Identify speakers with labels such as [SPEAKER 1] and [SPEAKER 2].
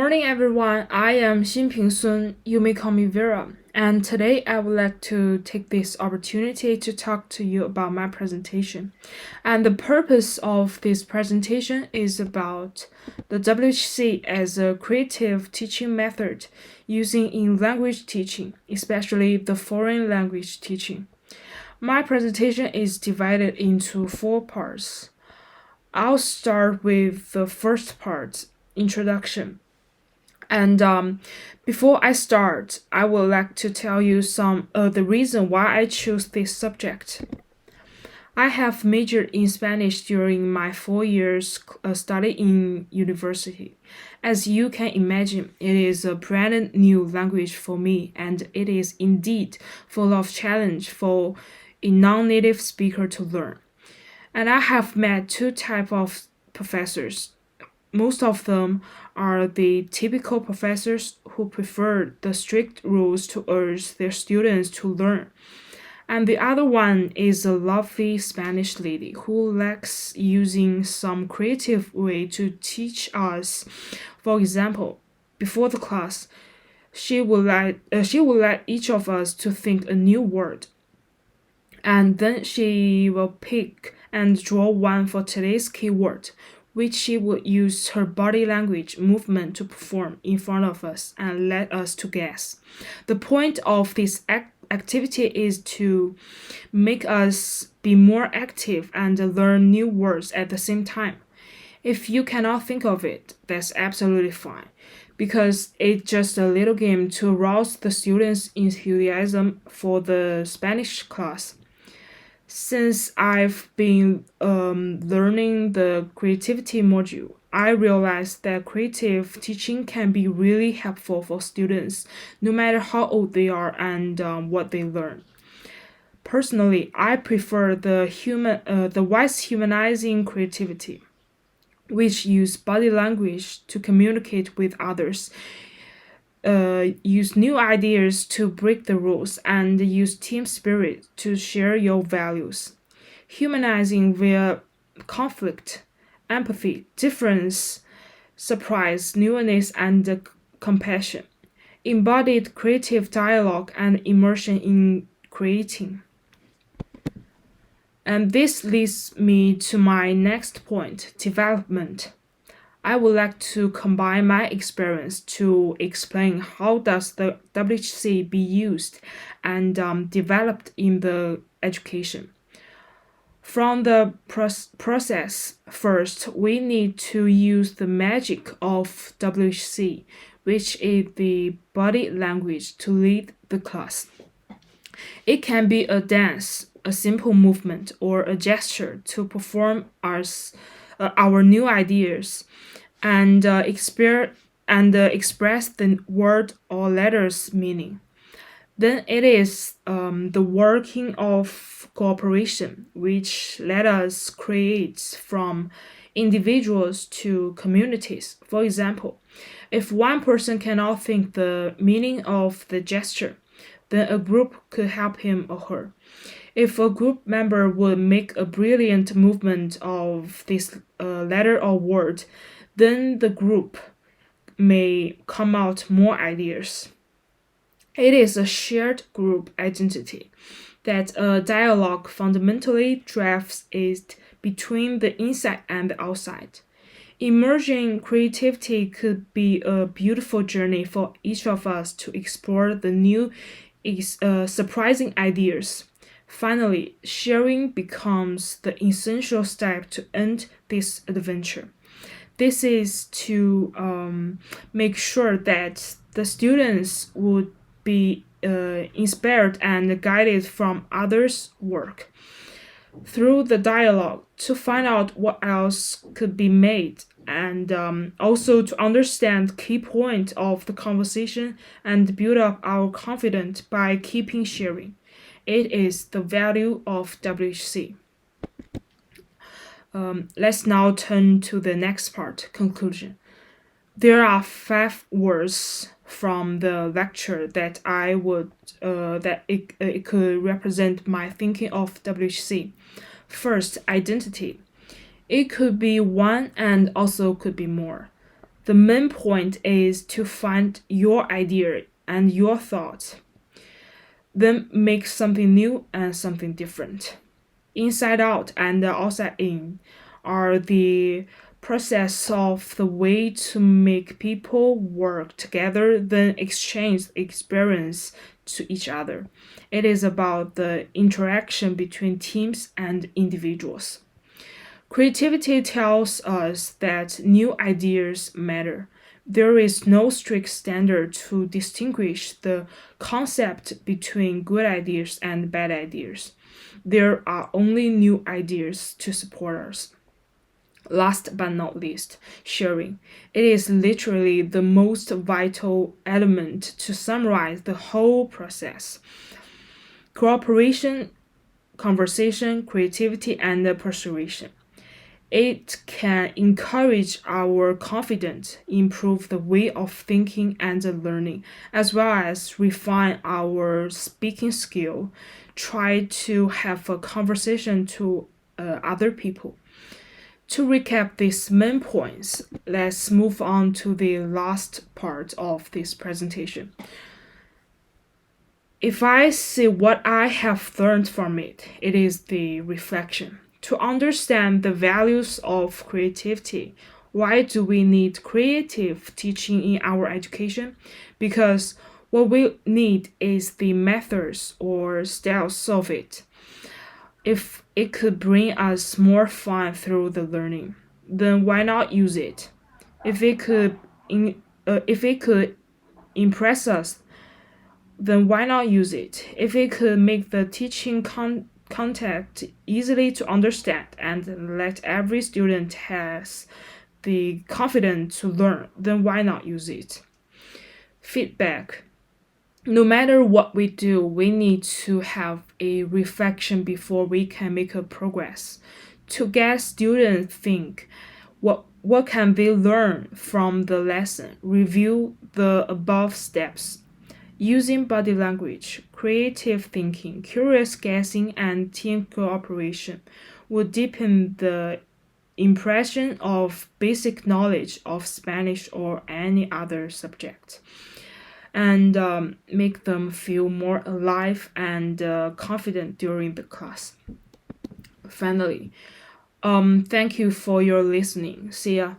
[SPEAKER 1] Morning everyone, I am Xinping Sun, you may call me Vera, and today I would like to take this opportunity to talk to you about my presentation. And the purpose of this presentation is about the WHC as a creative teaching method using in language teaching, especially the foreign language teaching. My presentation is divided into 4 parts. I'll start with the first part, introduction. And before I start, I would like to tell you some the reason why I chose this subject. I have majored in Spanish during my 4 years study in university. As you can imagine, it is a brand new language for me, and it is indeed full of challenge for a non-native speaker to learn. And I have met two types of professors. Most of them are the typical professors who prefer the strict rules to urge their students to learn. And the other one is a lovely Spanish lady who likes using some creative way to teach us. For example, before the class, she would let each of us to think a new word, and then she will pick and draw one for today's keyword, which she would use her body language movement to perform in front of us and let us to guess. The point of this activity is to make us be more active and learn new words at the same time. If you cannot think of it, that's absolutely fine, because it's just a little game to arouse the students' enthusiasm for the Spanish class. Since I've been learning the creativity module, I realized that creative teaching can be really helpful for students, no matter how old they are and what they learn. Personally, I prefer the wise humanizing creativity, which use body language to communicate with others, use new ideas to break the rules, and use team spirit to share your values. Humanizing via conflict, empathy, difference, surprise, newness, and compassion. Embodied creative dialogue and immersion in creating. And this leads me to my next point, development. I would like to combine my experience to explain how does the WHC be used and developed in the education. From the process, first, we need to use the magic of WHC, which is the body language, to lead the class. It can be a dance, a simple movement, or a gesture to perform our new ideas and express the word or letters meaning. Then it is the working of cooperation, which let us create from individuals to communities. For example, if one person cannot think the meaning of the gesture, then a group could help him or her. If a group member would make a brilliant movement of this letter or word, then the group may come out more ideas. It is a shared group identity that a dialogue fundamentally drives it between the inside and the outside. Emerging creativity could be a beautiful journey for each of us to explore the new, surprising ideas. Finally, sharing becomes the essential step to end this adventure. This is to make sure that the students would be inspired and guided from others' work through the dialogue to find out what else could be made, and also to understand key point of the conversation and build up our confidence by keeping sharing. It is the value of WHC. Let's now turn to the next part, conclusion. There are 5 words from the lecture that it could represent my thinking of WHC. First, identity. It could be one and also could be more. The main point is to find your idea and your thoughts, then make something new and something different. Inside out and outside in are the process of the way to make people work together, then exchange experience to each other. It is about the interaction between teams and individuals. Creativity tells us that new ideas matter. There is no strict standard to distinguish the concept between good ideas and bad ideas. There are only new ideas to support us. Last but not least, sharing. It is literally the most vital element to summarize the whole process. Cooperation, conversation, creativity, and persuasion. It can encourage our confidence, improve the way of thinking and learning, as well as refine our speaking skill. Try to have a conversation to other people. To recap these main points, let's move on to the last part of this presentation. If I see what I have learned from it, it is the reflection. To understand the values of creativity, why do we need creative teaching in our education? Because what we need is the methods or styles of it. If it could bring us more fun through the learning, then why not use it? If if it could impress us, then why not use it? If it could make the teaching content easily to understand and let every student has the confidence to learn, then why not use it? Feedback. No matter what we do, we need to have a reflection before we can make a progress. To get students think, what can they learn from the lesson? Review the above steps. Using body language, creative thinking, curious guessing, and team cooperation will deepen the impression of basic knowledge of Spanish or any other subject, and make them feel more alive and confident during the class. Finally, thank you for your listening. See ya.